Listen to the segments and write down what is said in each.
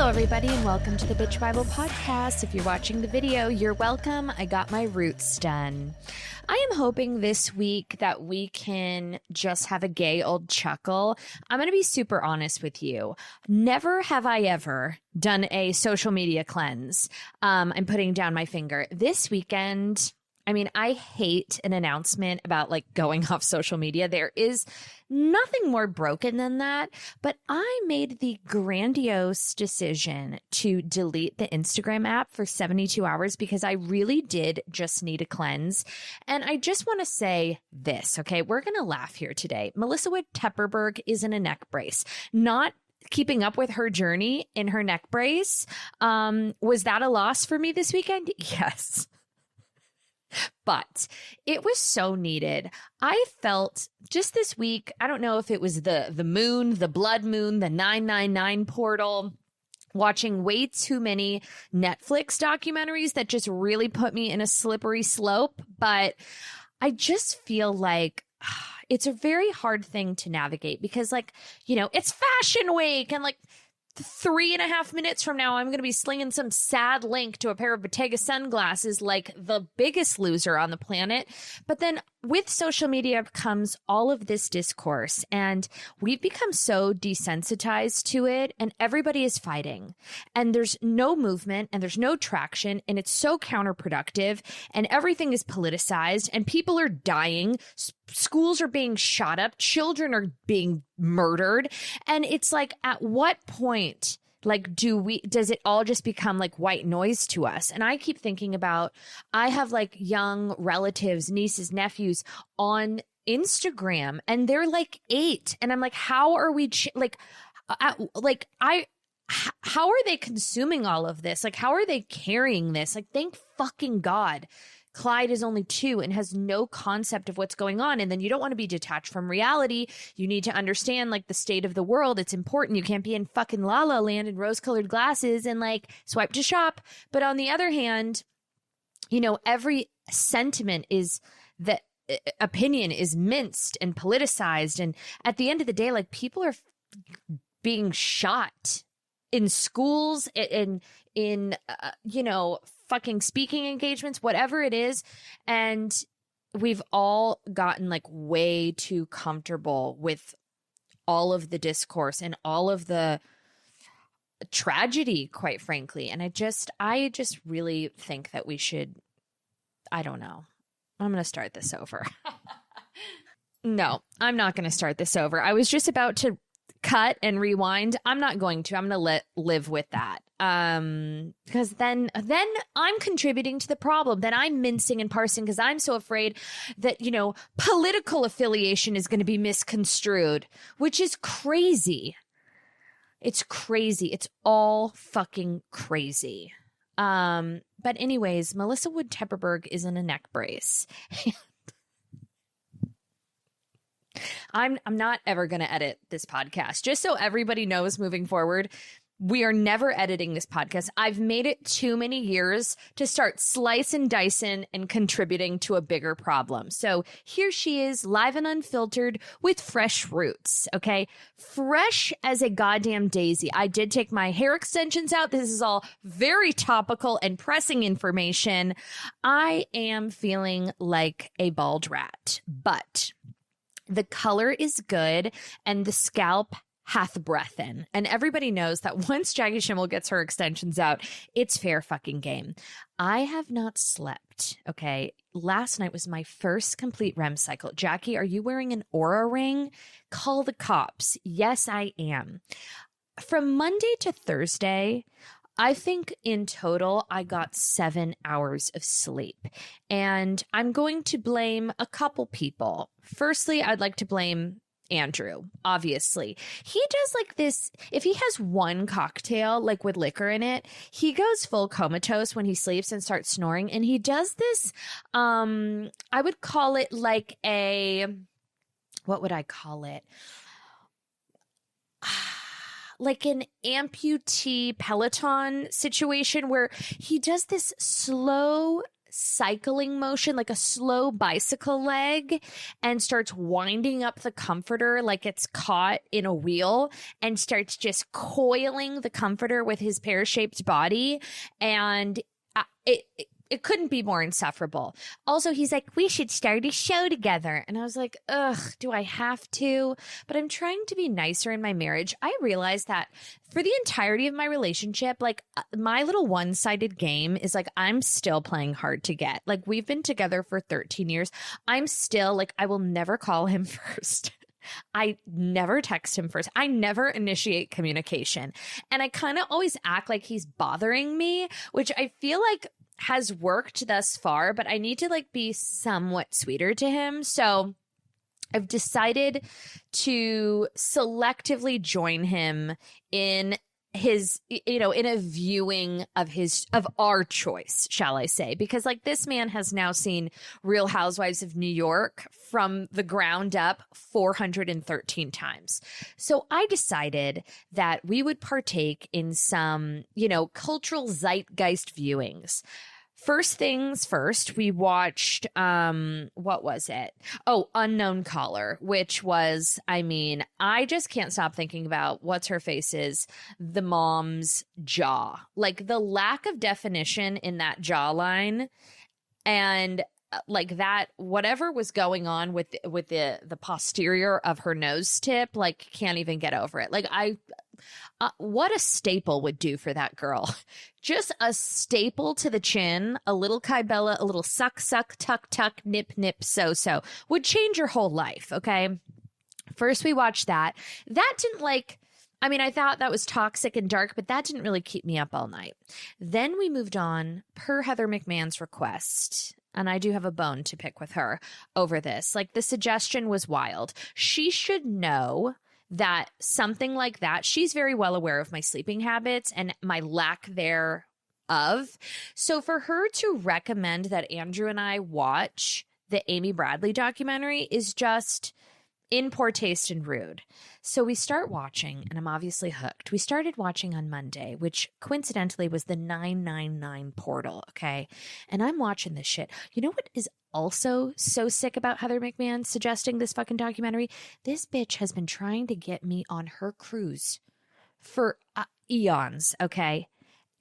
Hello, everybody, and welcome to the Bitch Bible Podcast. If you're watching the video, you're welcome. I got my roots done. I am hoping this week that we can just have a gay old chuckle. I'm going to be super honest with you. Never have I ever done a social media cleanse. I'm putting down my finger. This weekend, I hate an announcement about like going off social media. There is nothing more broken than that. But I made the grandiose decision to delete the Instagram app for 72 hours because I really did just need a cleanse. And I just want to say this, okay? We're going to laugh here today. Melissa Wood Tepperberg is in a neck brace, not keeping up with her journey in her neck brace. Was that a loss for me this weekend? Yes. But it was so needed. I felt just this week, I don't know if it was the moon, the blood moon, the 999 portal, watching way too many Netflix documentaries that just really put me in a slippery slope. But I just feel like it's a very hard thing to navigate because, like, you know, it's Fashion Week and like 3.5 minutes from now, I'm going to be slinging some sad link to a pair of Bottega sunglasses like the biggest loser on the planet. But then with social media comes all of this discourse, and we've become so desensitized to it, and everybody is fighting, and there's no movement and there's no traction, and it's so counterproductive, and everything is politicized, and people are dying. Schools are being shot up. Children are being murdered. And it's like, at what point, like, does it all just become like white noise to us? And I keep thinking about, I have like young relatives, nieces, nephews on Instagram, and they're like 8. And I'm like, how are we, how are they consuming all of this? Like, how are they carrying this? Like, thank fucking God Clyde is only 2 and has no concept of what's going on. And then you don't want to be detached from reality. You need to understand like the state of the world. It's important. You can't be in fucking La La Land in rose-colored glasses and like swipe to shop. But on the other hand, you know, every sentiment is that opinion is minced and politicized. And at the end of the day, like, people are being shot in schools, in you know, fucking speaking engagements, whatever it is. And we've all gotten like way too comfortable with all of the discourse and all of the tragedy, quite frankly. And I just really think that we should, I don't know. I'm going to start this over. No, I'm not going to start this over. I was just about to cut and rewind. I'm not going to. I'm going to live with that. Because then I'm contributing to the problem. Then I'm mincing and parsing because I'm so afraid that, you know, political affiliation is going to be misconstrued, which is crazy. It's crazy. It's all fucking crazy. But anyways, Melissa Wood Tepperberg is in a neck brace. I'm not ever going to edit this podcast. Just so everybody knows moving forward, we are never editing this podcast. I've made it too many years to start slicing and dicing and contributing to a bigger problem. So here she is, live and unfiltered with fresh roots, okay? Fresh as a goddamn daisy. I did take my hair extensions out. This is all very topical and pressing information. I am feeling like a bald rat, but the color is good and the scalp hath breath in. And everybody knows that once Jackie Schimmel gets her extensions out, it's fair fucking game. I have not slept, okay? Last night was my first complete REM cycle. Jackie, are you wearing an Oura ring? Call the cops. Yes, I am. From Monday to Thursday, I think in total, I got 7 hours of sleep, and I'm going to blame a couple people. Firstly, I'd like to blame Andrew, obviously. He does like this, if he has one cocktail, like with liquor in it, he goes full comatose when he sleeps and starts snoring. And he does this, I would call it like what would I call it? Like an amputee Peloton situation where he does this slow cycling motion, like a slow bicycle leg, and starts winding up the comforter like it's caught in a wheel, and starts just coiling the comforter with his pear-shaped body. And it couldn't be more insufferable. Also, he's like, we should start a show together. And I was like, ugh, do I have to? But I'm trying to be nicer in my marriage. I realized that for the entirety of my relationship, like my little one-sided game is like, I'm still playing hard to get. Like, we've been together for 13 years. I'm still like, I will never call him first. I never text him first. I never initiate communication. And I kind of always act like he's bothering me, which I feel like has worked thus far, but I need to like be somewhat sweeter to him. So I've decided to selectively join him in his, you know, in a viewing of our choice, shall I say, because like this man has now seen Real Housewives of New York from the ground up 413 times. So I decided that we would partake in some, you know, cultural zeitgeist viewings. First things first, we watched, what was it? Oh, Unknown Caller, which was, I mean, I just can't stop thinking about what's her face's, the mom's jaw. Like the lack of definition in that jawline, and like that, whatever was going on with the posterior of her nose tip, like can't even get over it. Like what a staple would do for that girl. Just a staple to the chin, a little Kybella, a little suck, suck, tuck, tuck, nip, nip, so would change your whole life. Okay. First we watched that. That didn't like, I mean, I thought that was toxic and dark, but that didn't really keep me up all night. Then we moved on per Heather McMahon's request. And I do have a bone to pick with her over this. Like the suggestion was wild. She should know that something like that, she's very well aware of my sleeping habits and my lack thereof. So for her to recommend that Andrew and I watch the Amy Bradley documentary is just in poor taste and rude. So we start watching, and I'm obviously hooked. We started watching on Monday, which coincidentally was the 999 portal, okay? And I'm watching this shit. You know what is also so sick about Heather McMahon suggesting this fucking documentary? This bitch has been trying to get me on her cruise for eons, okay?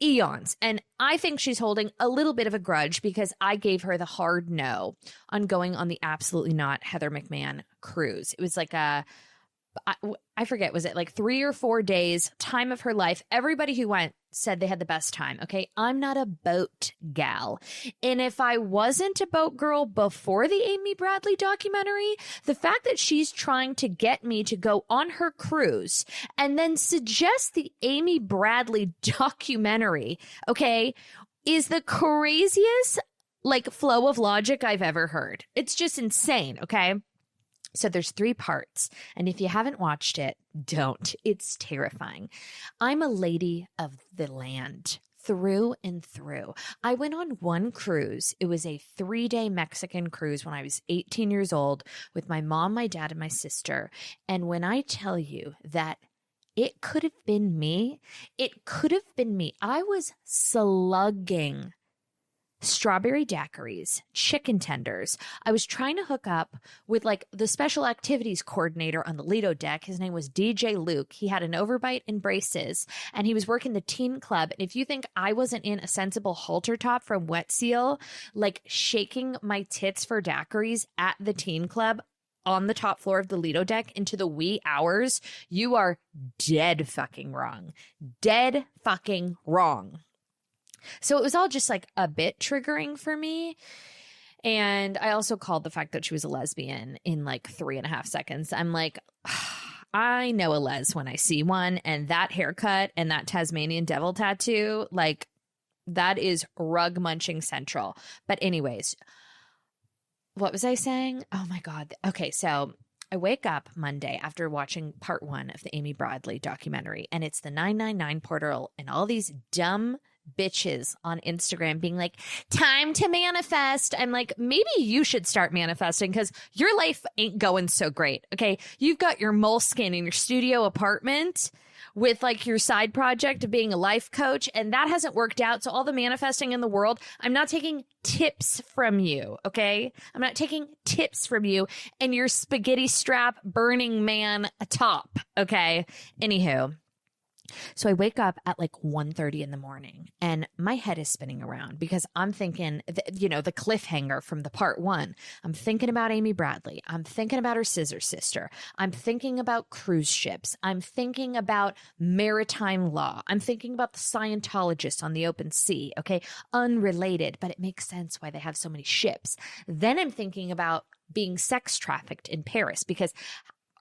Eons. And I think she's holding a little bit of a grudge because I gave her the hard no on going on the absolutely not Heather McMahon cruise. It was like I forget, was it like 3 or 4 days, time of her life. Everybody who went said they had the best time. Okay. I'm not a boat gal. And if I wasn't a boat girl before the Amy Bradley documentary, the fact that she's trying to get me to go on her cruise and then suggest the Amy Bradley documentary, okay, is the craziest like flow of logic I've ever heard. It's just insane. Okay. So there's 3 parts. And if you haven't watched it, don't. It's terrifying. I'm a lady of the land through and through. I went on one cruise. It was a 3-day Mexican cruise when I was 18 years old with my mom, my dad, and my sister. And when I tell you that it could have been me, it could have been me. I was slugging strawberry daiquiris, chicken tenders. I was trying to hook up with like the special activities coordinator on the Lido deck. His name was DJ Luke. He had an overbite and braces, and he was working the teen club. And if you think I wasn't in a sensible halter top from Wet Seal, like shaking my tits for daiquiris at the teen club on the top floor of the Lido deck into the wee hours, you are dead fucking wrong. Dead fucking wrong. So it was all just like a bit triggering for me. And I also called the fact that she was a lesbian in like 3.5 seconds. I'm like, I know a les when I see one. And that haircut and that Tasmanian devil tattoo, like that is rug munching central. But anyways, what was I saying? Oh my God. Okay. So I wake up Monday after watching part 1 of the Amy Bradley documentary, and it's the 999 portal and all these dumb bitches on Instagram being like, time to manifest. I'm like, maybe you should start manifesting because your life ain't going so great. Okay. You've got your moleskin in your studio apartment with like your side project of being a life coach, and that hasn't worked out. So all the manifesting in the world, I'm not taking tips from you, okay? I'm not taking tips from you and your spaghetti strap Burning Man atop, okay? Anywho. So I wake up at like 1:30 in the morning and my head is spinning around because I'm thinking, the cliffhanger from the part one. I'm thinking about Amy Bradley. I'm thinking about her scissor sister. I'm thinking about cruise ships. I'm thinking about maritime law. I'm thinking about the Scientologists on the open sea. Okay. Unrelated, but it makes sense why they have so many ships. Then I'm thinking about being sex trafficked in Paris because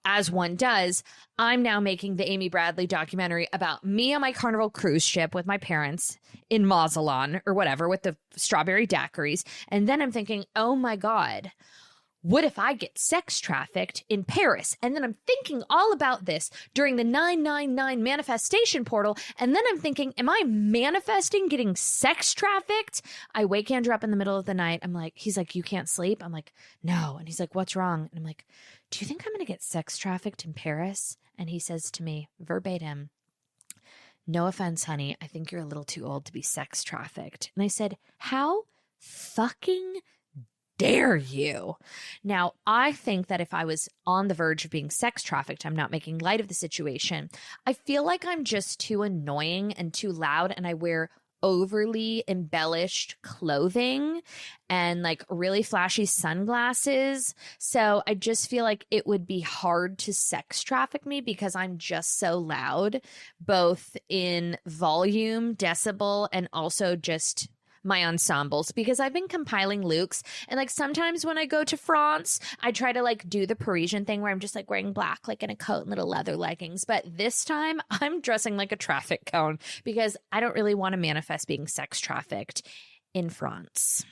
as one does, I'm now making the Amy Bradley documentary about me on my Carnival cruise ship with my parents in Mazatlan or whatever with the strawberry daiquiris. And then I'm thinking, oh my God, what if I get sex trafficked in Paris? And then I'm thinking all about this during the 999 manifestation portal. And then I'm thinking, am I manifesting getting sex trafficked? I wake Andrew up in the middle of the night. He's like, you can't sleep? I'm like, no. And he's like, what's wrong? And I'm like, do you think I'm going to get sex trafficked in Paris? And he says to me verbatim, no offense, honey, I think you're a little too old to be sex trafficked. And I said, how fucking dare you? Now, I think that if I was on the verge of being sex trafficked, I'm not making light of the situation. I feel like I'm just too annoying and too loud, and I wear overly embellished clothing and like really flashy sunglasses. So I just feel like it would be hard to sex traffic me because I'm just so loud, both in volume, decibel, and also just my ensembles, because I've been compiling looks. And like sometimes when I go to France, I try to like do the Parisian thing where I'm just like wearing black, like in a coat and little leather leggings. But this time I'm dressing like a traffic cone because I don't really want to manifest being sex trafficked in France.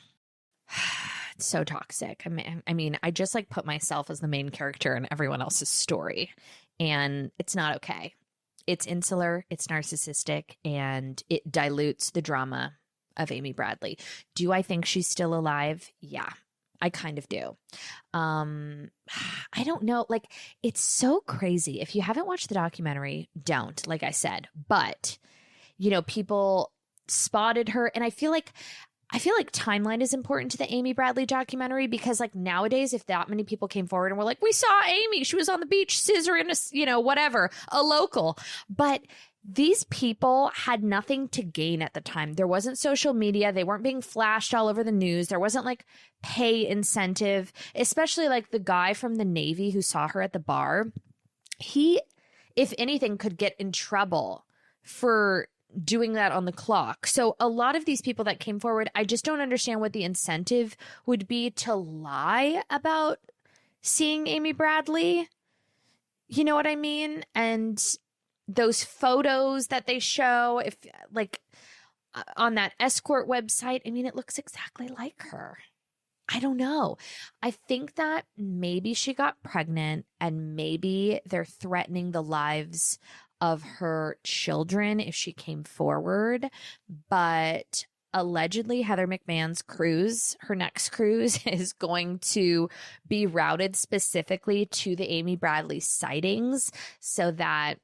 It's so toxic. I mean, I just like put myself as the main character in everyone else's story, and it's not okay. It's insular, it's narcissistic, and it dilutes the drama of Amy Bradley. Do I think she's still alive? Yeah, I kind of do. I don't know. Like, it's so crazy. If you haven't watched the documentary, don't, like I said, but people spotted her, and I feel like timeline is important to the Amy Bradley documentary because like nowadays, if that many people came forward and were like, we saw Amy, she was on the beach scissoring a local, but these people had nothing to gain at the time. There wasn't social media. They weren't being flashed all over the news. There wasn't like pay incentive, especially like the guy from the Navy who saw her at the bar. He, if anything, could get in trouble for doing that on the clock. So a lot of these people that came forward, I just don't understand what the incentive would be to lie about seeing Amy Bradley. You know what I mean? And those photos that they show, if like on that escort website, I mean, it looks exactly like her. I don't know. I think that maybe she got pregnant and maybe they're threatening the lives of her children if she came forward. But allegedly Heather McMahon's cruise, her next cruise, is going to be routed specifically to the Amy Bradley sightings so that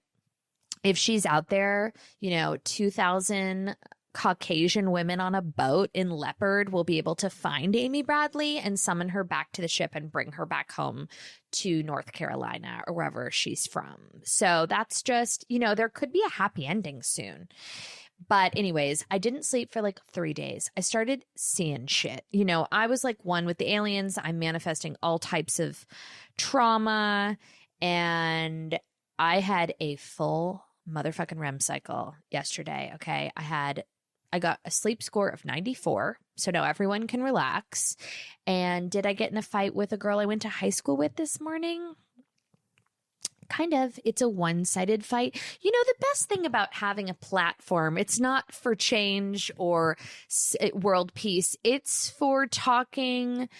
if she's out there, 2,000 Caucasian women on a boat in leopard will be able to find Amy Bradley and summon her back to the ship and bring her back home to North Carolina or wherever she's from. So that's just, there could be a happy ending soon. But anyways, I didn't sleep for like 3 days. I started seeing shit. I was like one with the aliens. I'm manifesting all types of trauma, and I had a full motherfucking REM cycle yesterday. Okay. I got a sleep score of 94. So now everyone can relax. And did I get in a fight with a girl I went to high school with this morning? Kind of. It's a one-sided fight. The best thing about having a platform, it's not for change or world peace. It's for talking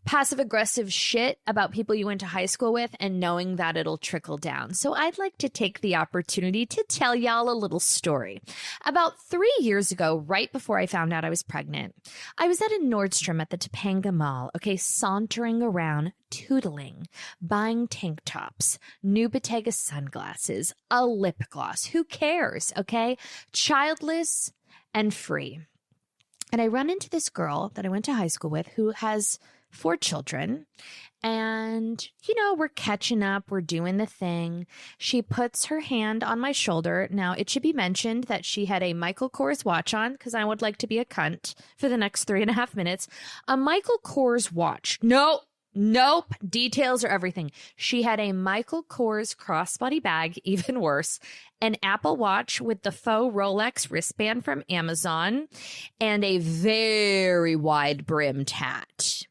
passive-aggressive shit about people you went to high school with and knowing that it'll trickle down. So I'd like to take the opportunity to tell y'all a little story. About 3 years ago, right before I found out I was pregnant, I was at a Nordstrom at the Topanga Mall, okay, sauntering around, tootling, buying tank tops, new Bottega sunglasses, a lip gloss. Who cares, okay? Childless and free. And I run into this girl that I went to high school with who has 4 children. And, we're catching up. We're doing the thing. She puts her hand on my shoulder. Now, it should be mentioned that she had a Michael Kors watch on because I would like to be a cunt for the next 3.5 minutes. A Michael Kors watch. Nope. Details are everything. She had a Michael Kors crossbody bag, even worse, an Apple Watch with the faux Rolex wristband from Amazon, and a very wide brimmed hat.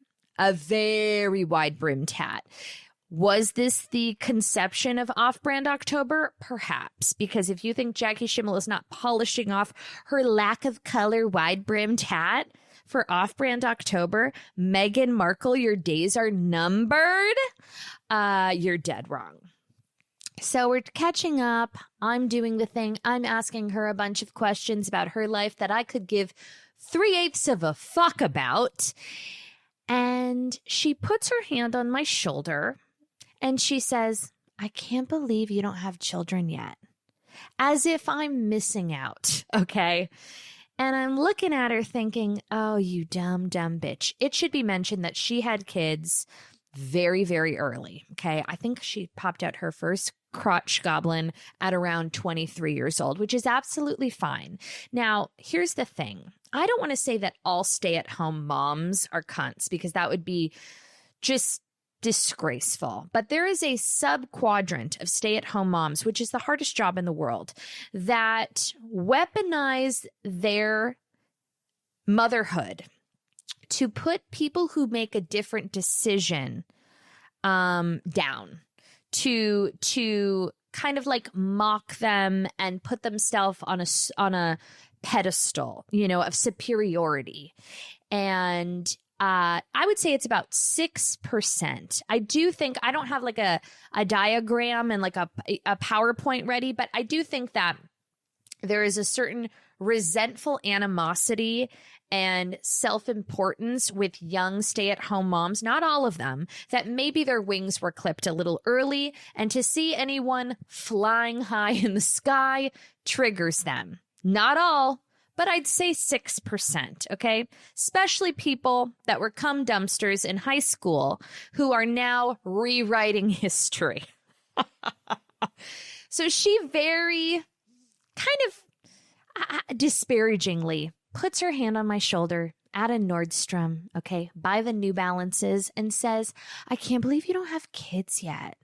A very wide brimmed hat. Was this the conception of Off-Brand October? Perhaps, because if you think Jackie Schimmel is not polishing off her lack of color wide brimmed hat for Off-Brand October, Meghan Markle, your days are numbered. You're dead wrong. So we're catching up. I'm doing the thing. I'm asking her a bunch of questions about her life that I could give 3/8 of a fuck about. And she puts her hand on my shoulder and she says, I can't believe you don't have children yet. As if I'm missing out, okay? And I'm looking at her thinking, oh, you dumb bitch. It should be mentioned that she had kids very, very early, okay? I think she popped out her first crotch goblin at around 23 years old, which is absolutely fine. Now, here's the thing. I don't want to say that all stay-at-home moms are cunts because that would be just disgraceful. But there is a sub-quadrant of stay-at-home moms, which is the hardest job in the world, that weaponize their motherhood to put people who make a different decision down, to kind of like mock them and put themselves on a pedestal, of superiority. And I would say it's about 6%. I do think, I don't have like a diagram and like a PowerPoint ready, but I do think that there is a certain resentful animosity and self-importance with young stay-at-home moms, not all of them, that maybe their wings were clipped a little early, and to see anyone flying high in the sky triggers them. Not all, but I'd say 6%, okay? Especially people that were cum dumpsters in high school who are now rewriting history. So she very kind of disparagingly puts her hand on my shoulder at a Nordstrom, okay, by the New Balances, and says, I can't believe you don't have kids yet.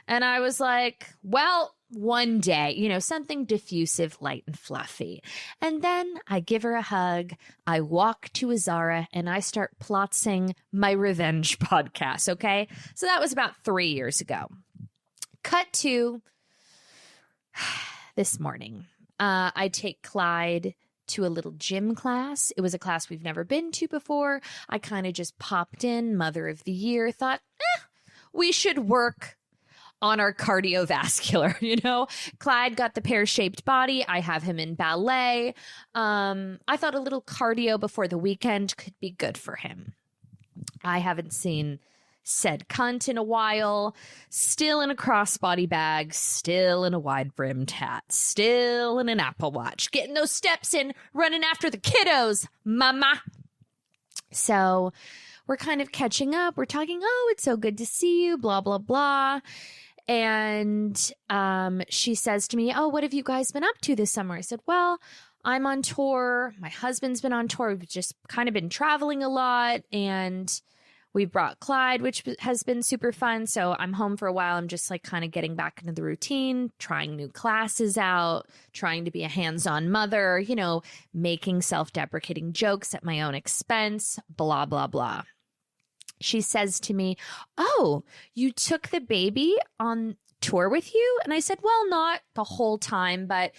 And I was like, well, one day, something diffusive, light and fluffy. And then I give her a hug. I walk to a Zara and I start plotting my revenge podcast. Okay. So that was about 3 years ago. Cut to this morning. I take Clyde to a little gym class. It was a class we've never been to before. I kind of just popped in, Mother of the Year, thought, we should work on our cardiovascular, Clyde got the pear-shaped body. I have him in ballet. I thought a little cardio before the weekend could be good for him. I haven't seen said cunt in a while, still in a crossbody bag, still in a wide-brimmed hat, still in an Apple Watch, getting those steps in, running after the kiddos, mama. So we're kind of catching up. We're talking, oh, it's so good to see you, blah, blah, blah. And she says to me, oh, what have you guys been up to this summer? I said, well, I'm on tour. My husband's been on tour. We've just kind of been traveling a lot. And we brought Clyde, which has been super fun. So I'm home for a while. I'm just like kind of getting back into the routine, trying new classes out, trying to be a hands-on mother, making self-deprecating jokes at my own expense, blah, blah, blah. She says to me, oh, you took the baby on tour with you? And I said, well, not the whole time, but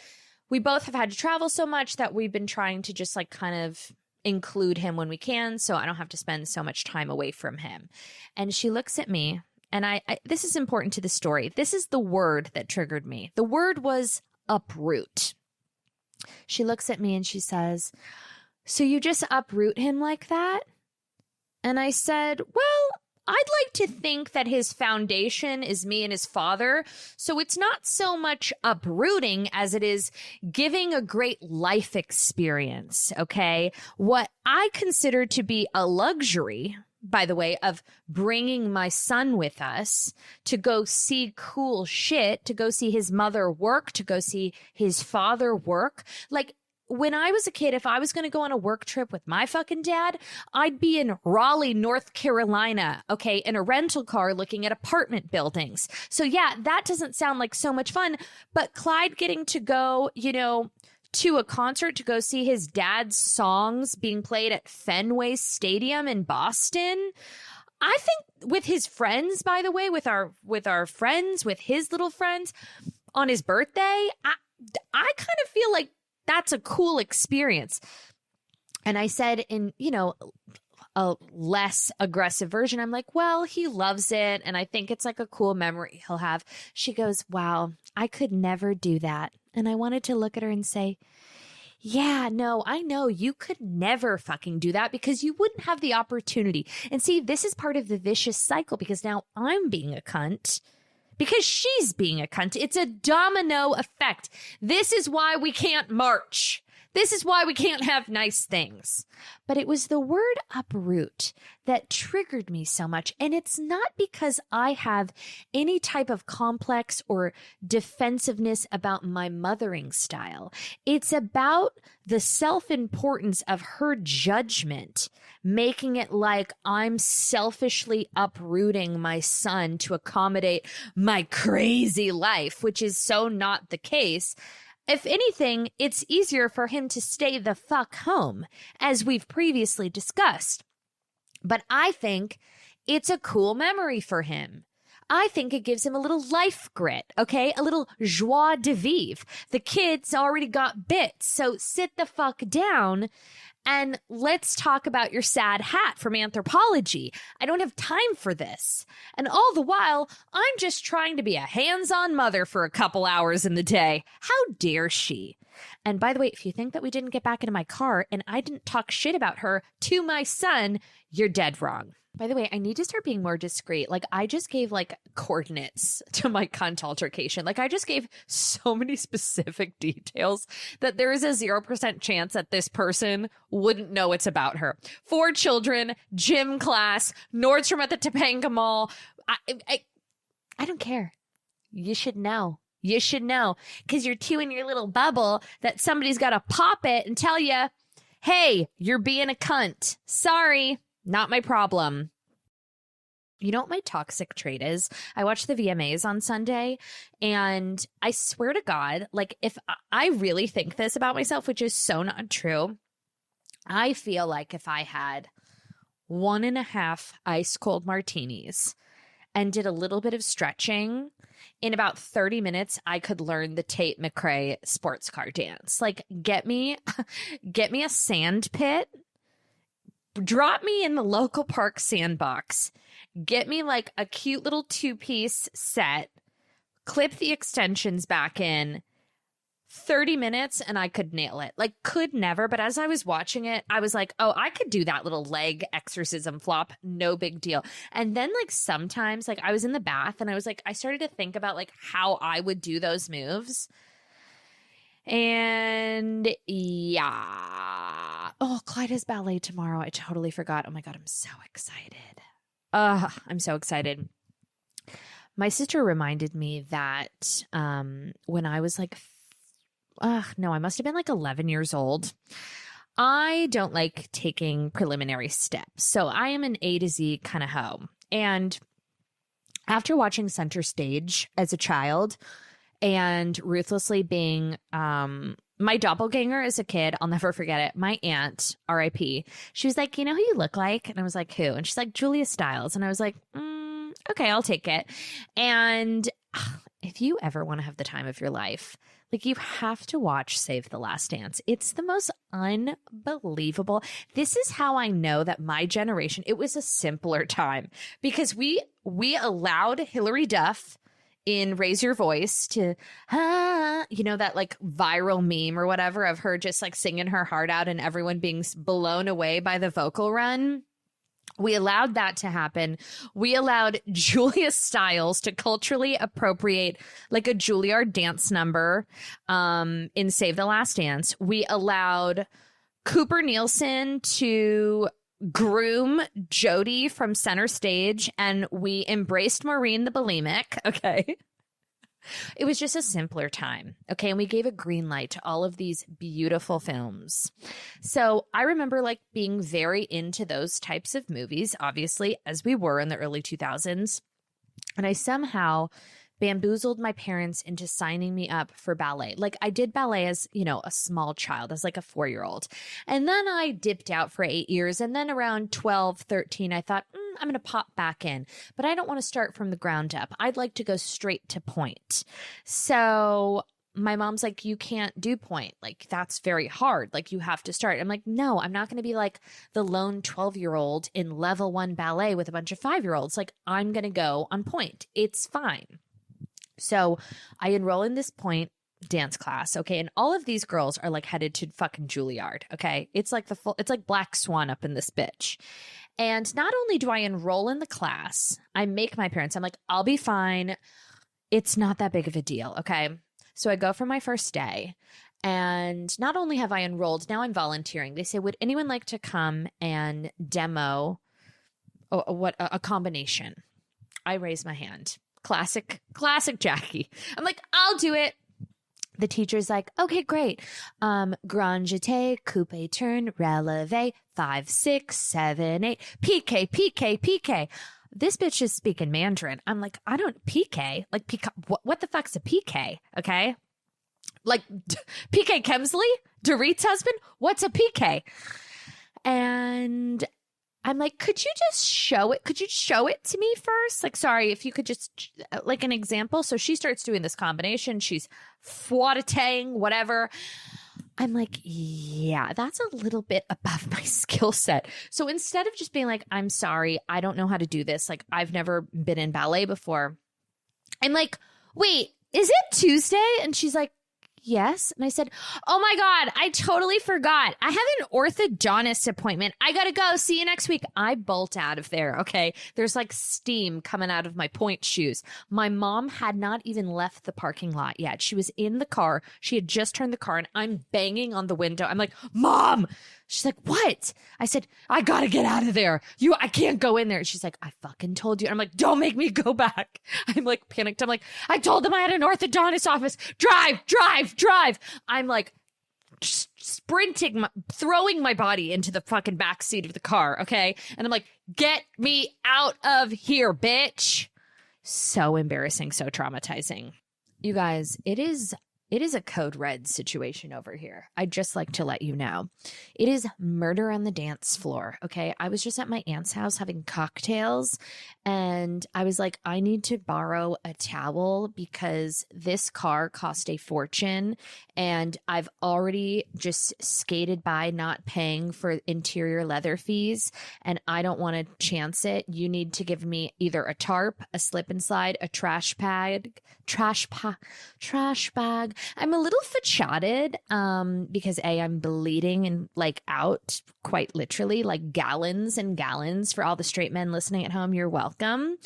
we both have had to travel so much that we've been trying to just like kind of include him when we can so I don't have to spend so much time away from him. And she looks at me, and I this is important to the story. This is the word that triggered me. The word was uproot. She looks at me and she says, "So you just uproot him like that?" And I said, "Well, I'd like to think that his foundation is me and his father. So it's not so much uprooting as it is giving a great life experience, okay? What I consider to be a luxury, by the way, of bringing my son with us to go see cool shit, to go see his mother work, to go see his father work. Like, when I was a kid, if I was going to go on a work trip with my fucking dad, I'd be in Raleigh, North Carolina, okay, in a rental car looking at apartment buildings. So yeah, that doesn't sound like so much fun, but Clyde getting to go, to a concert to go see his dad's songs being played at Fenway Stadium in Boston. I think with his friends, by the way, with our friends, with his little friends on his birthday, I kind of feel like that's a cool experience. And I said in, a less aggressive version, I'm like, well, he loves it. And I think it's like a cool memory he'll have. She goes, wow, I could never do that. And I wanted to look at her and say, yeah, no, I know you could never fucking do that because you wouldn't have the opportunity. And see, this is part of the vicious cycle because now I'm being a cunt. Because she's being a cunt. It's a domino effect. This is why we can't march. This is why we can't have nice things. But it was the word uproot that triggered me so much. And it's not because I have any type of complex or defensiveness about my mothering style. It's about the self-importance of her judgment, making it like I'm selfishly uprooting my son to accommodate my crazy life, which is so not the case. If anything, it's easier for him to stay the fuck home, as we've previously discussed. But I think it's a cool memory for him. I think it gives him a little life grit, okay? A little joie de vivre. The kid's already got bits, so sit the fuck down and let's talk about your sad hat from anthropology. I don't have time for this. And all the while, I'm just trying to be a hands-on mother for a couple hours in the day. How dare she? And by the way, if you think that we didn't get back into my car and I didn't talk shit about her to my son, you're dead wrong. By the way, I need to start being more discreet. Like, I just gave coordinates to my cunt altercation. Like, I just gave so many specific details that there is a 0% chance that this person wouldn't know it's about her. 4 children, gym class, Nordstrom at the Topanga Mall. I don't care. You should know. You should know. Because you're too in your little bubble that somebody's got to pop it and tell you, hey, you're being a cunt. Sorry. Not my problem. You know what my toxic trait is? I watched the VMAs on Sunday, and I swear to God, if I really think this about myself, which is so not true, I feel like if I had 1.5 ice cold martinis and did a little bit of stretching, in about 30 minutes, I could learn the Tate McRae sports car dance. Get me a sand pit. Drop me in the local park sandbox. Get me a cute little 2-piece set. Clip the extensions back in. 30 minutes and I could nail it. Could never. But as I was watching it, I was like, oh, I could do that little leg exorcism flop. No big deal. And then sometimes I was in the bath and I started to think about how I would do those moves. And yeah. Oh, Clyde has ballet tomorrow. I totally forgot. Oh my God, I'm so excited. I'm so excited. My sister reminded me that when I was I must have been 11 years old. I don't like taking preliminary steps. So I am an A to Z kind of hoe. And after watching Center Stage as a child, and ruthlessly being my doppelganger as a kid, I'll never forget it. My aunt, R.I.P., she was like, you know who you look like? And I was like, who? And she's like, Julia Stiles. And I was like, okay, I'll take it. And if you ever want to have the time of your life, like, you have to watch Save the Last Dance. It's the most unbelievable. This is how I know that my generation, it was a simpler time, because we allowed Hillary Duff in Raise Your Voice to, that like viral meme or whatever of her just like singing her heart out and everyone being blown away by the vocal run. We allowed that to happen. We allowed Julia Stiles to culturally appropriate like a Juilliard dance number in Save the Last Dance. We allowed Cooper Nielsen to groom Jody from Center Stage, and we embraced Maureen the bulimic. Okay. It was just a simpler time. Okay. And we gave a green light to all of these beautiful films. So I remember like being very into those types of movies, obviously, as we were in the early 2000s. And I somehow bamboozled my parents into signing me up for ballet. Like, I did ballet as, a small child, as like a 4-year-old. And then I dipped out for 8 years. And then around 12, 13, I thought, I'm going to pop back in, but I don't want to start from the ground up. I'd like to go straight to point. So my mom's like, you can't do point. Like, that's very hard. Like, you have to start. I'm like, no, I'm not going to be like the lone 12-year-old in level 1 ballet with a bunch of 5-year-olds. Like, I'm going to go on point. It's fine. So I enroll in this point dance class. Okay. And all of these girls are like headed to fucking Juilliard. Okay. It's like it's like Black Swan up in this bitch. And not only do I enroll in the class, I make my parents, I'm like, I'll be fine. It's not that big of a deal. Okay. So I go for my first day, and not only have I enrolled, now I'm volunteering. They say, would anyone like to come and demo a combination? I raise my hand. Classic Jackie. I'm like, I'll do it. The teacher's like, okay, great. Grand jeté, coupe turn, releve, 5, 6, 7, 8, piqué, piqué, piqué. This bitch is speaking Mandarin. I'm like, I don't piqué. Like, what the fuck's a piqué? Okay. Like, P.K. Kemsley, Dorit's husband. What's a piqué? And I'm like, could you just show it? Could you show it to me first? Like, sorry, if you could just, like, an example. So she starts doing this combination. She's fouetting, whatever. I'm like, yeah, that's a little bit above my skill set. So instead of just being like, I'm sorry, I don't know how to do this. Like, I've never been in ballet before. I'm like, wait, is it Tuesday? And she's like, yes. And I said, oh my God, I totally forgot. I have an orthodontist appointment. I got to go. See you next week. I bolt out of there. Okay. There's like steam coming out of my point shoes. My mom had not even left the parking lot yet. She was in the car. She had just turned the car, and I'm banging on the window. I'm like, Mom. She's like, what? I said, I got to get out of there. I can't go in there. She's like, I fucking told you. I'm like, don't make me go back. I'm like panicked. I'm like, I told them I had an orthodontist office. Drive. I'm like sprinting, throwing my body into the fucking back seat of the car. Okay. And I'm like, get me out of here, bitch. So embarrassing. So traumatizing. You guys, it is a code red situation over here. I'd just like to let you know. It is murder on the dance floor, okay? I was just at my aunt's house having cocktails, and I was like, I need to borrow a towel because this car cost a fortune, and I've already just skated by not paying for interior leather fees, and I don't want to chance it. You need to give me either a tarp, a slip and slide, a trash bag. I'm a little fachotted because I'm bleeding and like out quite literally, like gallons and gallons. For all the straight men listening at home, you're welcome.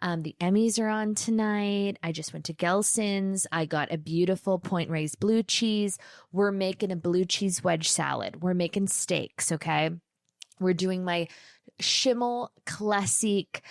The Emmys are on tonight. I just went to Gelson's. I got a beautiful point raised blue cheese. We're making a blue cheese wedge salad. We're making steaks, okay? We're doing my Schimmel Classic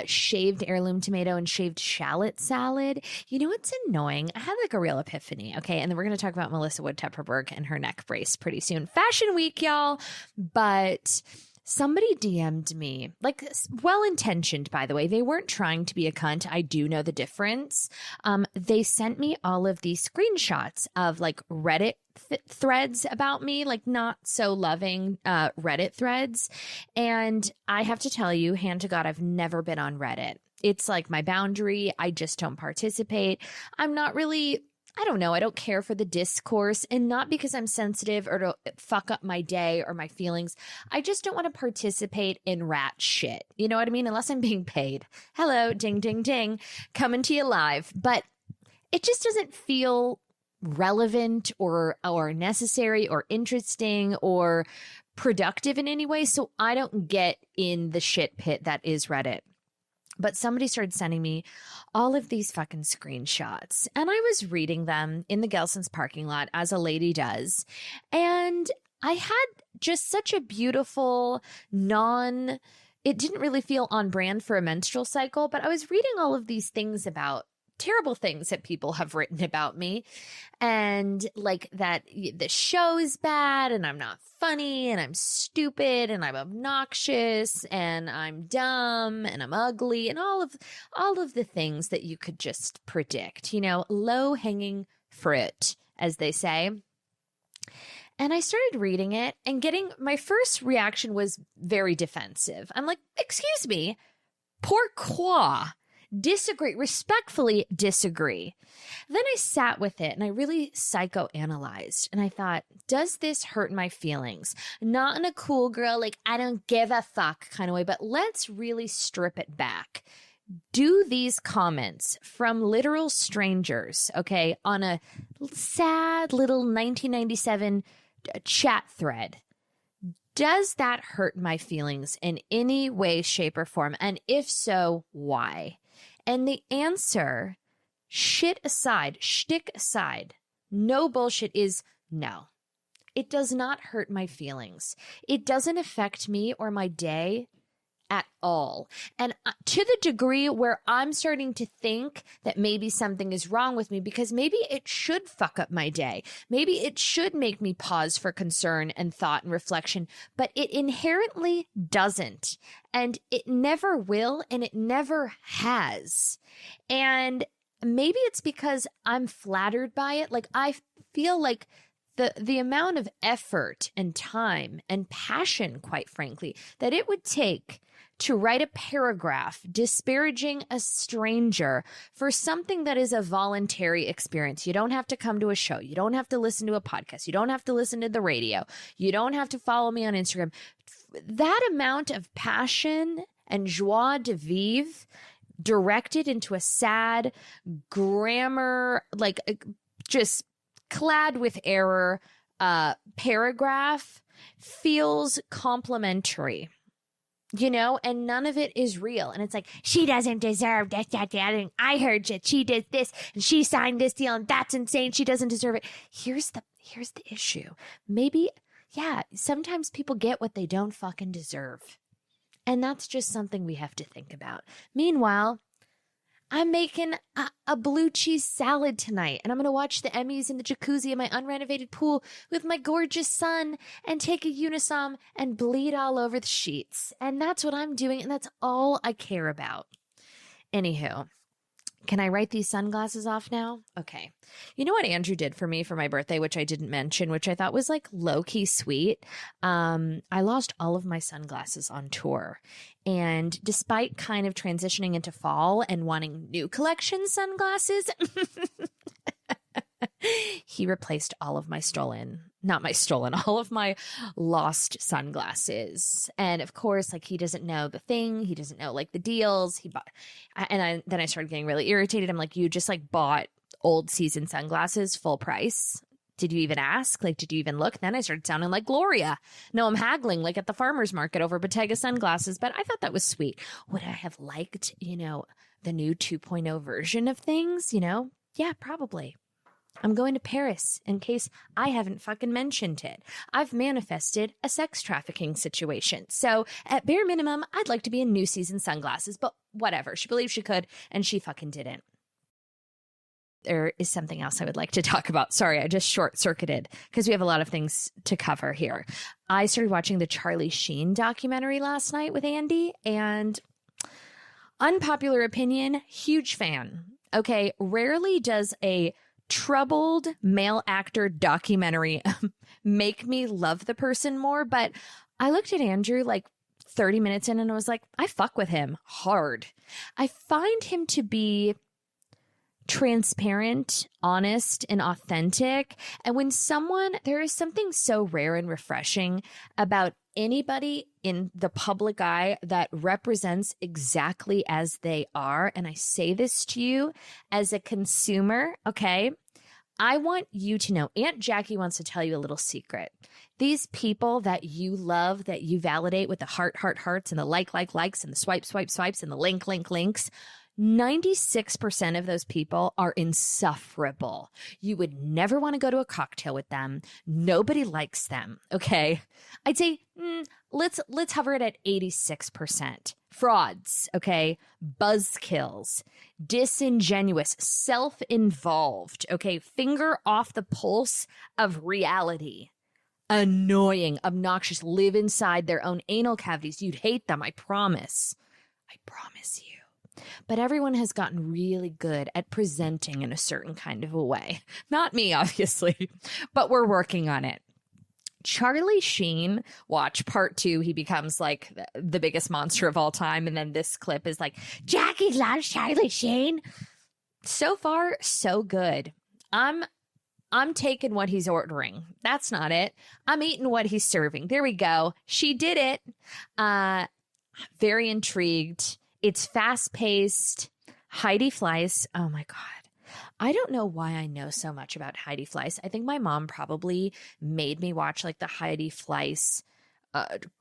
shaved heirloom tomato and shaved shallot salad. You know what's annoying? I had like a real epiphany, okay? And then we're going to talk about Melissa Wood Tepperberg and her neck brace pretty soon. Fashion week, y'all. But somebody DM'd me, like, well-intentioned, by the way. They weren't trying to be a cunt. I do know the difference. They sent me all of these screenshots of like Reddit threads about me, like not so loving Reddit threads. And I have to tell you, hand to God, I've never been on Reddit. It's like my boundary. I just don't participate. I'm not really, I don't know. I don't care for the discourse, and not because I'm sensitive or to fuck up my day or my feelings. I just don't want to participate in rat shit. You know what I mean? Unless I'm being paid. Hello, ding, ding, ding, coming to you live. But it just doesn't feel relevant or necessary or interesting or productive in any way. So I don't get in the shit pit that is Reddit. But somebody started sending me all of these fucking screenshots, and I was reading them in the Gelson's parking lot, as a lady does. And I had just such a beautiful it didn't really feel on brand for a menstrual cycle, but I was reading all of these things about terrible things that people have written about me, and like that the show is bad and I'm not funny and I'm stupid and I'm obnoxious and I'm dumb and I'm ugly and all of the things that you could just predict, low-hanging fruit, as they say. And I started reading it, and my first reaction was very defensive. I'm like, excuse me, pourquoi? Disagree, respectfully disagree. Then I sat with it and I really psychoanalyzed, and I thought, does this hurt my feelings? Not in a cool girl, like I don't give a fuck kind of way, but let's really strip it back. Do these comments from literal strangers, okay, on a sad little 1997 chat thread, does that hurt my feelings in any way, shape, or form? And if so, why? And the answer, shtick aside, no bullshit, is no. It does not hurt my feelings. It doesn't affect me or my day at all. And to the degree where I'm starting to think that maybe something is wrong with me, because maybe it should fuck up my day. Maybe it should make me pause for concern and thought and reflection, but it inherently doesn't. And it never will, and it never has. And maybe it's because I'm flattered by it. Like, I feel like the amount of effort and time and passion, quite frankly, that it would take to write a paragraph disparaging a stranger for something that is a voluntary experience. You don't have to come to a show. You don't have to listen to a podcast. You don't have to listen to the radio. You don't have to follow me on Instagram. That amount of passion and joie de vivre directed into a sad grammar, like just clad with error paragraph feels complimentary. And none of it is real. And it's like, she doesn't deserve this, that, the other thing. I heard that she did this and she signed this deal and that's insane. She doesn't deserve it. Here's the issue. Maybe, yeah, sometimes people get what they don't fucking deserve. And that's just something we have to think about. Meanwhile, I'm making a blue cheese salad tonight, and I'm going to watch the Emmys in the jacuzzi in my unrenovated pool with my gorgeous son and take a Unisom and bleed all over the sheets. And that's what I'm doing, and that's all I care about. Anywho, can I write these sunglasses off now? Okay. You know what Andrew did for me for my birthday, which I didn't mention, which I thought was like low-key sweet? I lost all of my sunglasses on tour. And despite kind of transitioning into fall and wanting new collection sunglasses, he replaced all of my all of my lost sunglasses. And of course, like, he doesn't know the thing. He doesn't know like the deals he bought. Then I started getting really irritated. I'm like, you just like bought old season sunglasses full price. Did you even ask? Like, did you even look? Then I started sounding like Gloria. No, I'm haggling like at the farmer's market over Bottega sunglasses, but I thought that was sweet. Would I have liked, the new 2.0 version of things, Yeah, probably. I'm going to Paris in case I haven't fucking mentioned it. I've manifested a sex trafficking situation. So at bare minimum, I'd like to be in new season sunglasses, but whatever. She believed she could and she fucking didn't. There is something else I would like to talk about. Sorry, I just short-circuited because we have a lot of things to cover here. I started watching the Charlie Sheen documentary last night with Andy, and unpopular opinion, huge fan. Okay, rarely does a troubled male actor documentary make me love the person more, but I looked at Andrew like 30 minutes in and I was like, I fuck with him hard. I find him to be transparent, honest, and authentic. And when there is something so rare and refreshing about anybody in the public eye that represents exactly as they are. And I say this to you as a consumer, okay? I want you to know, Aunt Jackie wants to tell you a little secret. These people that you love, that you validate with the hearts and the likes and the swipes and the links, 96% of those people are insufferable. You would never want to go to a cocktail with them. Nobody likes them, okay? I'd say let's hover it at 86%. Frauds, okay? Buzzkills, disingenuous, self-involved, okay? Finger off the pulse of reality. Annoying, obnoxious, live inside their own anal cavities. You'd hate them, I promise. I promise you. But everyone has gotten really good at presenting in a certain kind of a way. Not me, obviously, but we're working on it. Charlie Sheen, watch part 2. He becomes like the biggest monster of all time. And then this clip is like, Jackie loves Charlie Sheen. So far, so good. I'm taking what he's ordering. That's not it. I'm eating what he's serving. There we go. She did it. Very intrigued. It's fast-paced. Heidi Fleiss. Oh, my God. I don't know why I know so much about Heidi Fleiss. I think my mom probably made me watch like the Heidi Fleiss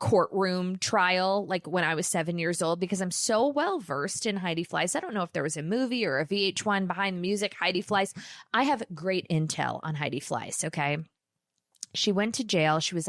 courtroom trial like when I was 7 years old because I'm so well versed in Heidi Fleiss. I don't know if there was a movie or a VH1 behind the music. Heidi Fleiss. I have great intel on Heidi Fleiss, okay? She went to jail. She was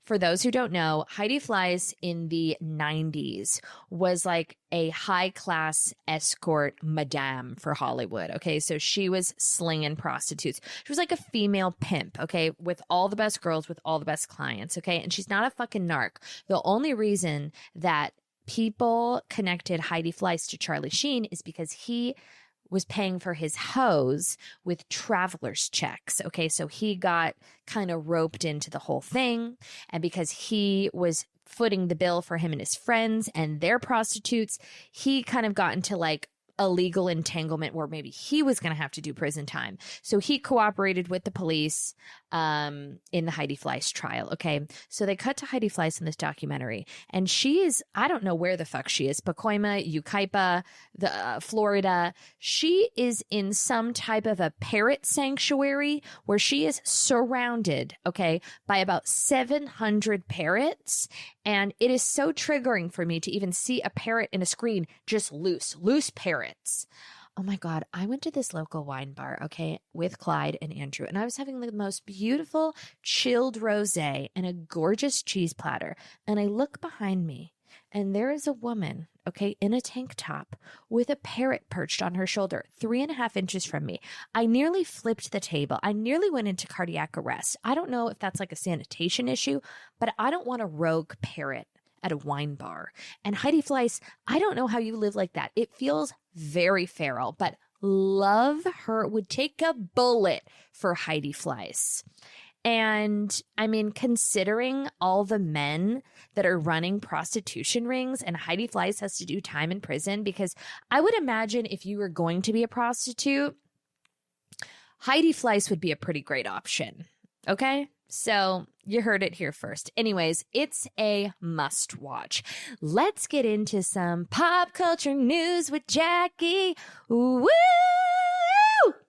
for those who don't know, Heidi Fleiss in the 90s was like a high-class escort madame for Hollywood, okay? So she was slinging prostitutes. She was like a female pimp, okay, with all the best girls, with all the best clients, okay? And she's not a fucking narc. The only reason that people connected Heidi Fleiss to Charlie Sheen is because he was paying for his hoes with traveler's checks. Okay, so he got kind of roped into the whole thing. And because he was footing the bill for him and his friends and their prostitutes, he kind of got into like a legal entanglement where maybe he was going to have to do prison time. So he cooperated with the police in the Heidi Fleiss trial. Okay. So they cut to Heidi Fleiss in this documentary and she is, I don't know where the fuck she is, Pacoima, Yucaipa, Florida. She is in some type of a parrot sanctuary where she is surrounded, okay, by about 700 parrots. And it is so triggering for me to even see a parrot in a screen, just loose parrots. Oh my God, I went to this local wine bar, okay, with Clyde and Andrew, and I was having the most beautiful chilled rosé and a gorgeous cheese platter. And I look behind me and there is a woman, okay, in a tank top with a parrot perched on her shoulder, 3.5 inches from me. I nearly flipped the table. I nearly went into cardiac arrest. I don't know if that's like a sanitation issue, but I don't want a rogue parrot at a wine bar. And Heidi Fleiss, I don't know how you live like that. It feels very feral, but love her, would take a bullet for Heidi Fleiss. And I mean, considering all the men that are running prostitution rings and Heidi Fleiss has to do time in prison, because I would imagine if you were going to be a prostitute, Heidi Fleiss would be a pretty great option. Okay? So you heard it here first. Anyways, it's a must watch. Let's get into some pop culture news with Jackie. Woo!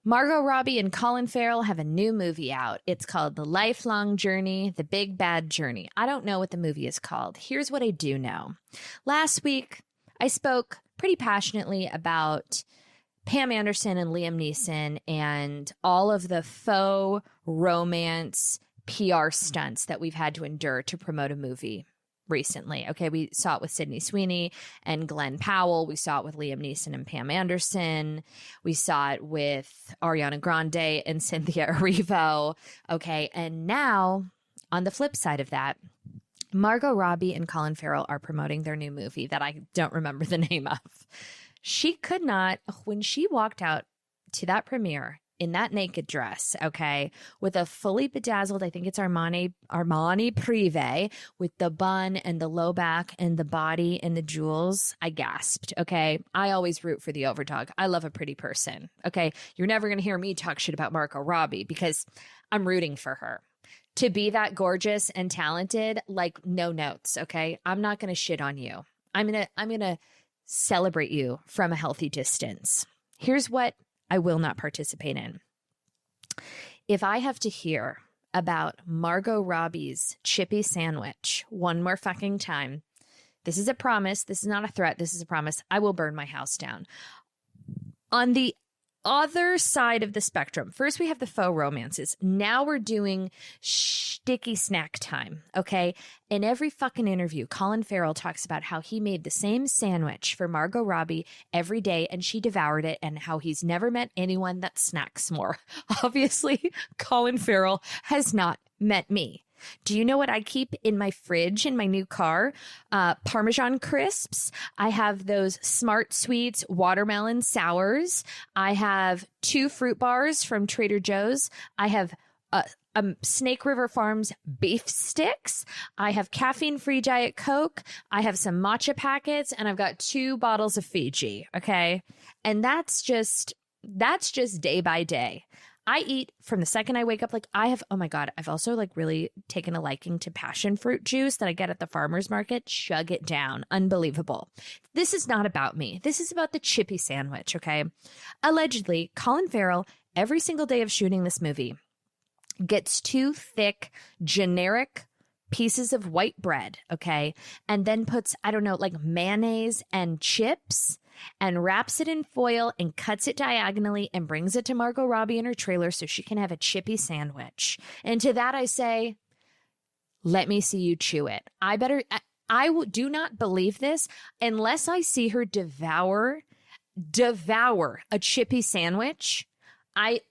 Margot Robbie and Colin Farrell have a new movie out. It's called The Lifelong Journey, The Big Bad Journey. I don't know what the movie is called. Here's what I do know. Last week, I spoke pretty passionately about Pam Anderson and Liam Neeson and all of the faux romance PR stunts that we've had to endure to promote a movie recently. Okay, we saw it with Sydney Sweeney and Glenn Powell. We saw it with Liam Neeson and Pam Anderson. We saw it with Ariana Grande and Cynthia Erivo. Okay, and now on the flip side of that, Margot Robbie and Colin Farrell are promoting their new movie that I don't remember the name of. She could not, when she walked out to that premiere in that naked dress, okay, with a fully bedazzled, I think it's Armani Privé, with the bun and the low back and the body and the jewels, I gasped, okay? I always root for the overdog. I love a pretty person, okay? You're never going to hear me talk shit about Margot Robbie because I'm rooting for her. To be that gorgeous and talented, like, no notes, okay? I'm not going to shit on you. I'm going to celebrate you from a healthy distance. Here's what I will not participate in. If I have to hear about Margot Robbie's chippy sandwich one more fucking time, this is a promise. This is not a threat. This is a promise. I will burn my house down. On the other side of the spectrum, first we have the faux romances. Now we're doing sticky snack time, okay? In every fucking interview, Colin Farrell talks about how he made the same sandwich for Margot Robbie every day and she devoured it, and how he's never met anyone that snacks more. Obviously, Colin Farrell has not met me. Do you know what I keep in my fridge in my new car? Parmesan crisps. I have those Smart Sweets watermelon sours. I have 2 fruit bars from Trader Joe's. I have Snake River Farms beef sticks. I have caffeine-free Diet Coke. I have some matcha packets, and I've got 2 bottles of Fiji. Okay. And that's just day by day. I eat from the second I wake up. Like, oh my God, I've also like really taken a liking to passion fruit juice that I get at the farmer's market. Chug it down. Unbelievable. This is not about me. This is about the chippy sandwich, okay? Allegedly, Colin Farrell, every single day of shooting this movie, gets 2 thick, generic pieces of white bread, okay? And then puts, I don't know, like mayonnaise and chips, and wraps it in foil and cuts it diagonally and brings it to Margot Robbie in her trailer so she can have a chippy sandwich. And to that I say, let me see you chew it. I do not believe this unless I see her devour a chippy sandwich. I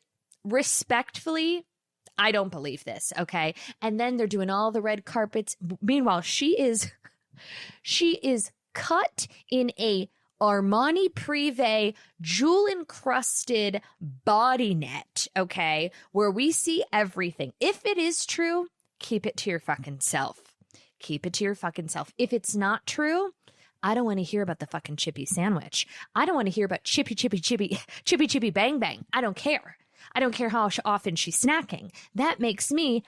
don't believe this, okay? And then they're doing all the red carpets. Meanwhile, she is cut in a Armani Privé jewel-encrusted body net, okay, where we see everything. If it is true, keep it to your fucking self. Keep it to your fucking self. If it's not true, I don't want to hear about the fucking chippy sandwich. I don't want to hear about chippy bang bang. I don't care. I don't care how often she's snacking. That makes me,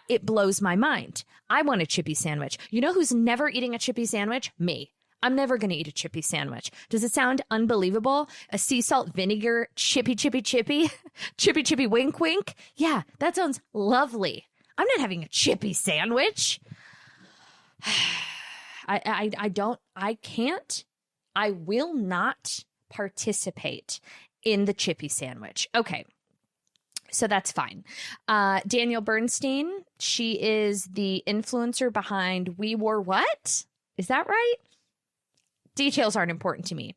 it blows my mind. I want a chippy sandwich. You know who's never eating a chippy sandwich? Me. I'm never going to eat a chippy sandwich. Does it sound unbelievable? A sea salt vinegar chippy wink wink? Yeah, that sounds lovely. I'm not having a chippy sandwich. I will not participate in the chippy sandwich. Okay. So that's fine. Danielle Bernstein, she is the influencer behind We Wore What? Is that right? Details aren't important to me.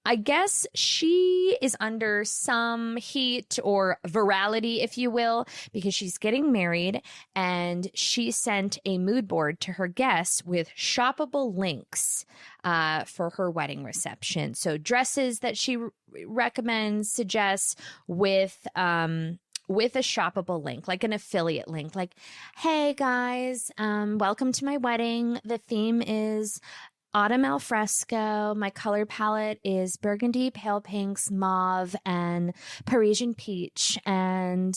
I guess she is under some heat or virality, if you will, because she's getting married, and she sent a mood board to her guests with shoppable links for her wedding reception. So dresses that she recommends, suggests with a shoppable link, like an affiliate link, like, hey guys, welcome to my wedding. The theme is autumn alfresco. My color palette is burgundy, pale pinks, mauve, and Parisian peach. And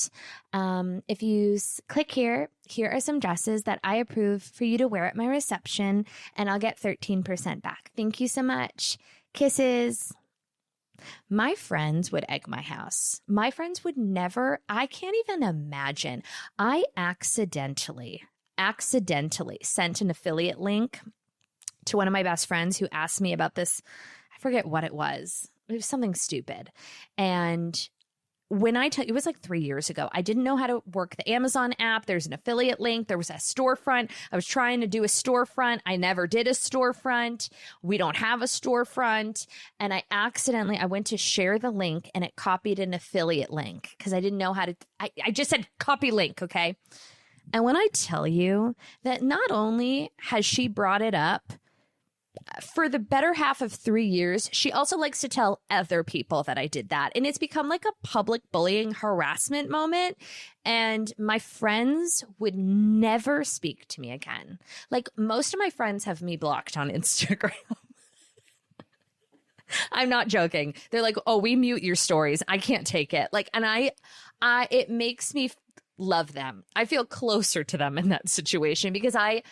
if you click here are some dresses that I approve for you to wear at my reception, and I'll get 13% back. Thank you so much. Kisses. My friends would egg my house. My friends would never. I can't even imagine. I accidentally sent an affiliate link to one of my best friends who asked me about this. I forget what it was. It was something stupid. And when it was like 3 years ago, I didn't know how to work the Amazon app. There's an affiliate link. There was a storefront. I was trying to do a storefront. I never did a storefront. We don't have a storefront. And I went to share the link and it copied an affiliate link because I didn't know how to, I just said copy link. Okay. And when I tell you that not only has she brought it up for the better half of 3 years, she also likes to tell other people that I did that. And it's become like a public bullying harassment moment. And my friends would never speak to me again. Like, most of my friends have me blocked on Instagram. I'm not joking. They're like, oh, we mute your stories. I can't take it. Like, and it makes me love them. I feel closer to them in that situation because I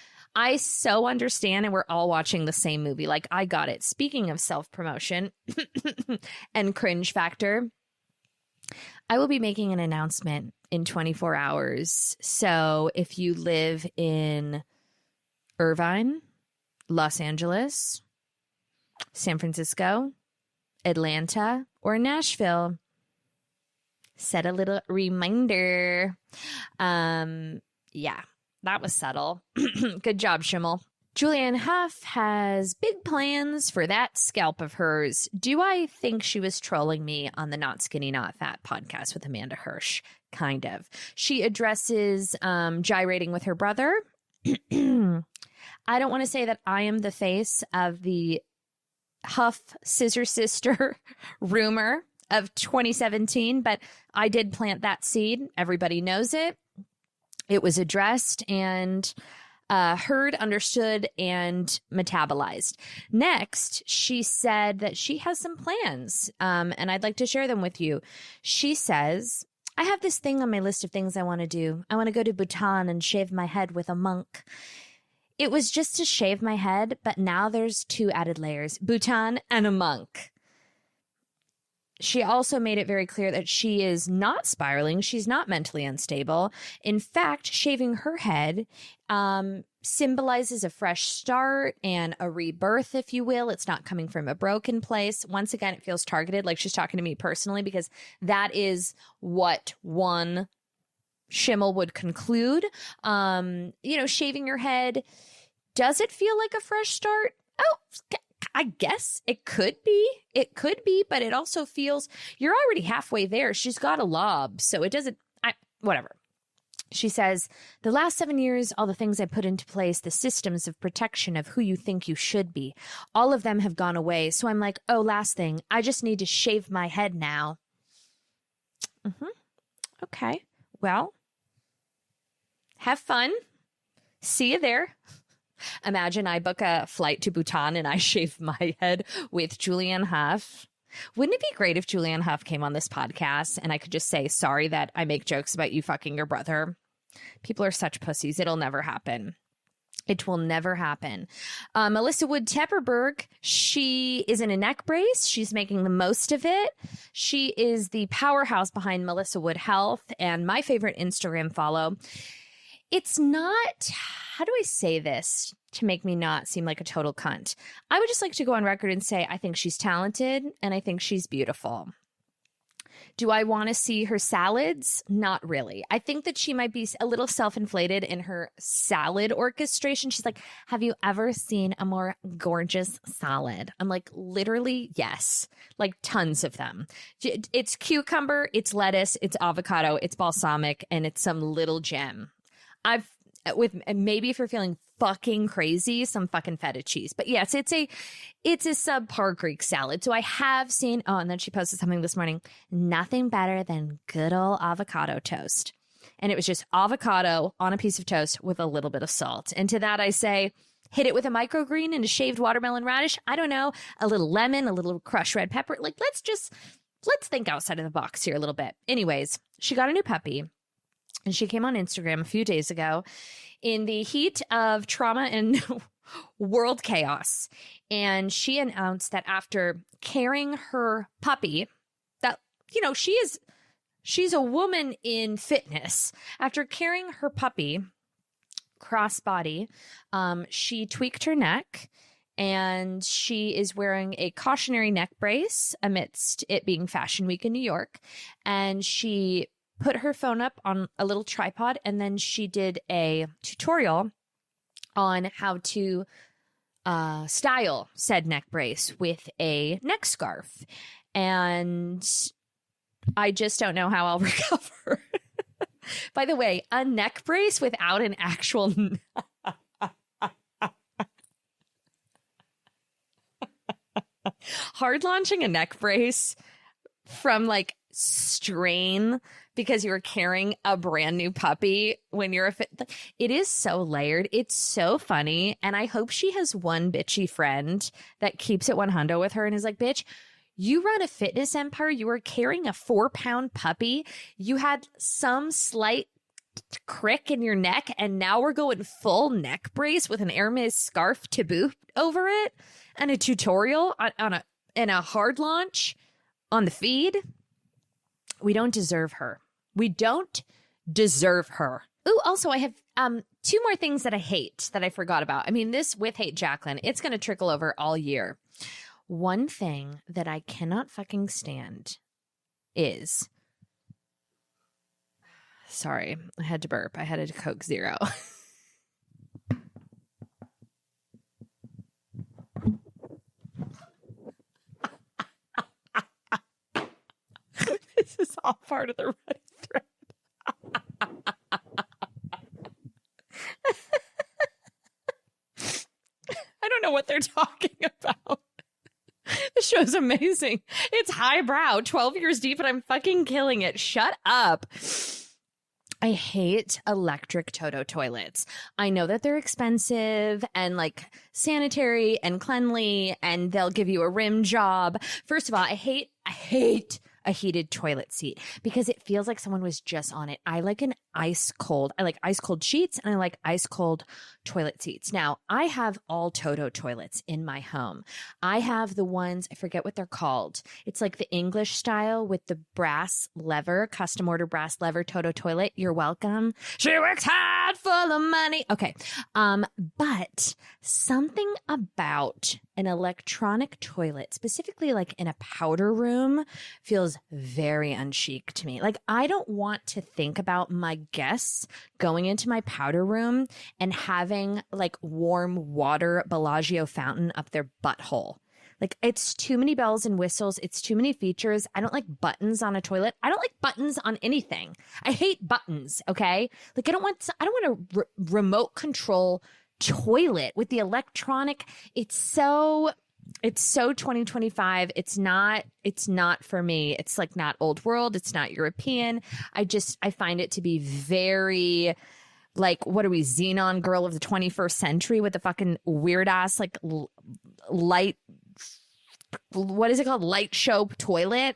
so understand, and we're all watching the same movie. Like, I got it. Speaking of self-promotion and cringe factor, I will be making an announcement in 24 hours. So if you live in Irvine, Los Angeles, San Francisco, Atlanta, or Nashville, set a little reminder. Yeah, that was subtle. Good job, Schimmel. Julianne Hough has big plans for that scalp of hers. Do I think she was trolling me on the Not Skinny Not Fat podcast with Amanda Hirsch? Kind of. She addresses gyrating with her brother. I don't want to say that I am the face of the Huff Scissor Sister rumor of 2017, but I did plant that seed. Everybody knows it. It was addressed and heard, understood, and metabolized. Next, she said that she has some plans, and I'd like to share them with you. She says, I have this thing on my list of things I want to do. I want to go to Bhutan and shave my head with a monk. It was just to shave my head, but now there's 2 added layers, Bhutan and a monk. She also made it very clear that she is not spiraling. She's not mentally unstable. In fact, shaving her head symbolizes a fresh start and a rebirth, if you will. It's not coming from a broken place. Once again, it feels targeted, like she's talking to me personally, because that is what one Schimmel would conclude. Shaving your head, does it feel like a fresh start? Oh, I guess it could be. It could be, but it also feels you're already halfway there. She's got a lob, so it doesn't, whatever. She says, the last 7 years, all the things I put into place, the systems of protection of who you think you should be, all of them have gone away. So I'm like, oh, last thing, I just need to shave my head now. Okay. Well, have fun. See you there. Imagine I book a flight to Bhutan and I shave my head with Julianne Hough. Wouldn't it be great if Julianne Hough came on this podcast and I could just say, sorry that I make jokes about you fucking your brother? People are such pussies. It'll never happen. It will never happen. Melissa Wood Tepperberg, she is in a neck brace. She's making the most of it. She is the powerhouse behind Melissa Wood Health and my favorite Instagram follow. It's not, how do I say this to make me not seem like a total cunt? I would just like to go on record and say I think she's talented and I think she's beautiful. Do I want to see her salads? Not really. I think that she might be a little self-inflated in her salad orchestration. She's like, have you ever seen a more gorgeous salad? I'm like, literally, yes. Like tons of them. It's cucumber, it's lettuce, it's avocado, it's balsamic, and it's some little gem. Maybe if you're feeling fucking crazy, some fucking feta cheese. But yes, it's a subpar Greek salad. So I have seen, and then she posted something this morning, nothing better than good old avocado toast. And it was just avocado on a piece of toast with a little bit of salt. And to that I say, hit it with a microgreen and a shaved watermelon radish. I don't know, a little lemon, a little crushed red pepper. Like, let's think outside of the box here a little bit. Anyways, she got a new puppy. And she came on Instagram a few days ago in the heat of trauma and world chaos. And she announced that after carrying her puppy, that, she's a woman in fitness. After carrying her puppy crossbody, she tweaked her neck and she is wearing a cautionary neck brace amidst it being Fashion Week in New York. And she put her phone up on a little tripod, and then she did a tutorial on how to style said neck brace with a neck scarf. And I just don't know how I'll recover. By the way, a neck brace without an actual hard launching a neck brace from like strain because you were carrying a brand new puppy when you're it is so layered. It's so funny. And I hope she has one bitchy friend that keeps it 100 with her and is like, bitch, you run a fitness empire. You were carrying a 4-pound puppy. You had some slight crick in your neck, and now we're going full neck brace with an Hermes scarf to boot over it and a tutorial on a hard launch on the feed. We don't deserve her. We don't deserve her. Ooh, also, I have 2 more things that I hate that I forgot about. I mean, this with Hate Jacqueline, it's going to trickle over all year. One thing that I cannot fucking stand is... Sorry, I had to burp. I had a Coke Zero. This is all part of the Reddit thread. I don't know what they're talking about. The show's amazing. It's highbrow, 12 years deep, and I'm fucking killing it. Shut up. I hate electric Toto toilets. I know that they're expensive and like sanitary and cleanly, and they'll give you a rim job. First of all, I hate a heated toilet seat because it feels like someone was just on it. I like ice cold sheets, and I like ice cold toilet seats. Now, I have all Toto toilets in my home. I have the ones, I forget what they're called. It's like the English style with the brass lever, custom order brass lever Toto toilet. You're welcome. She works hard for the money. Okay. But something about an electronic toilet, specifically like in a powder room, feels very unchic to me. Like, I don't want to think about my guests going into my powder room and having like warm water Bellagio fountain up their butthole. Like, it's too many bells and whistles. It's too many features. I don't like buttons on a toilet. I don't like buttons on anything. I hate buttons. Okay. Like, I don't want a remote control toilet with the electronic. It's so 2025. It's not for me. It's like not old world. It's not European. I find it to be very like, what are we, Xenon girl of the 21st century with the fucking weird ass like light, what is it called? Light show toilet.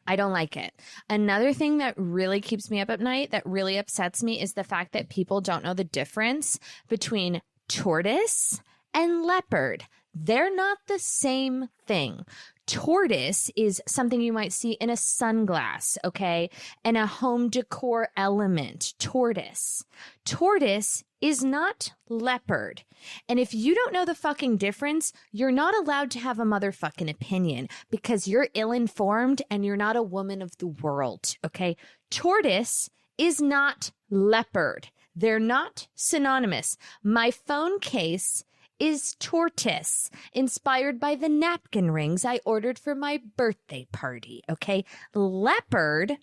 I don't like it. Another thing that really keeps me up at night, that really upsets me, is the fact that people don't know the difference between tortoise and leopard. They're not the same thing. Tortoise is something you might see in a sunglass, okay? And a home decor element. Tortoise. Tortoise is not leopard. And if you don't know the fucking difference, you're not allowed to have a motherfucking opinion because you're ill-informed and you're not a woman of the world, okay? Tortoise is not leopard. They're not synonymous. My phone case is tortoise, inspired by the napkin rings I ordered for my birthday party, okay? Leopard,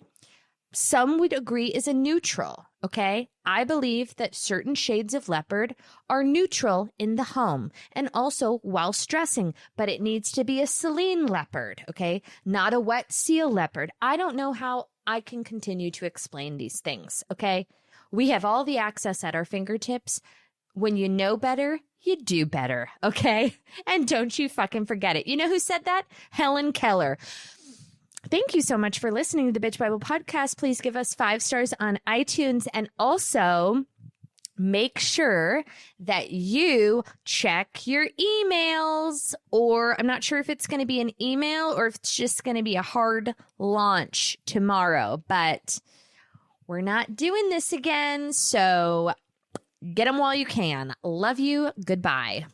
some would agree, is a neutral, okay? I believe that certain shades of leopard are neutral in the home and also while stressing, but it needs to be a Celine leopard, okay? Not a wet seal leopard. I don't know how I can continue to explain these things, okay? We have all the access at our fingertips. When you know better, you do better, okay? And don't you fucking forget it. You know who said that? Helen Keller. Thank you so much for listening to the Bitch Bible podcast. Please give us 5 stars on iTunes, and also make sure that you check your emails, or I'm not sure if it's going to be an email or if it's just going to be a hard launch tomorrow, but we're not doing this again, so get them while you can. Love you. Goodbye.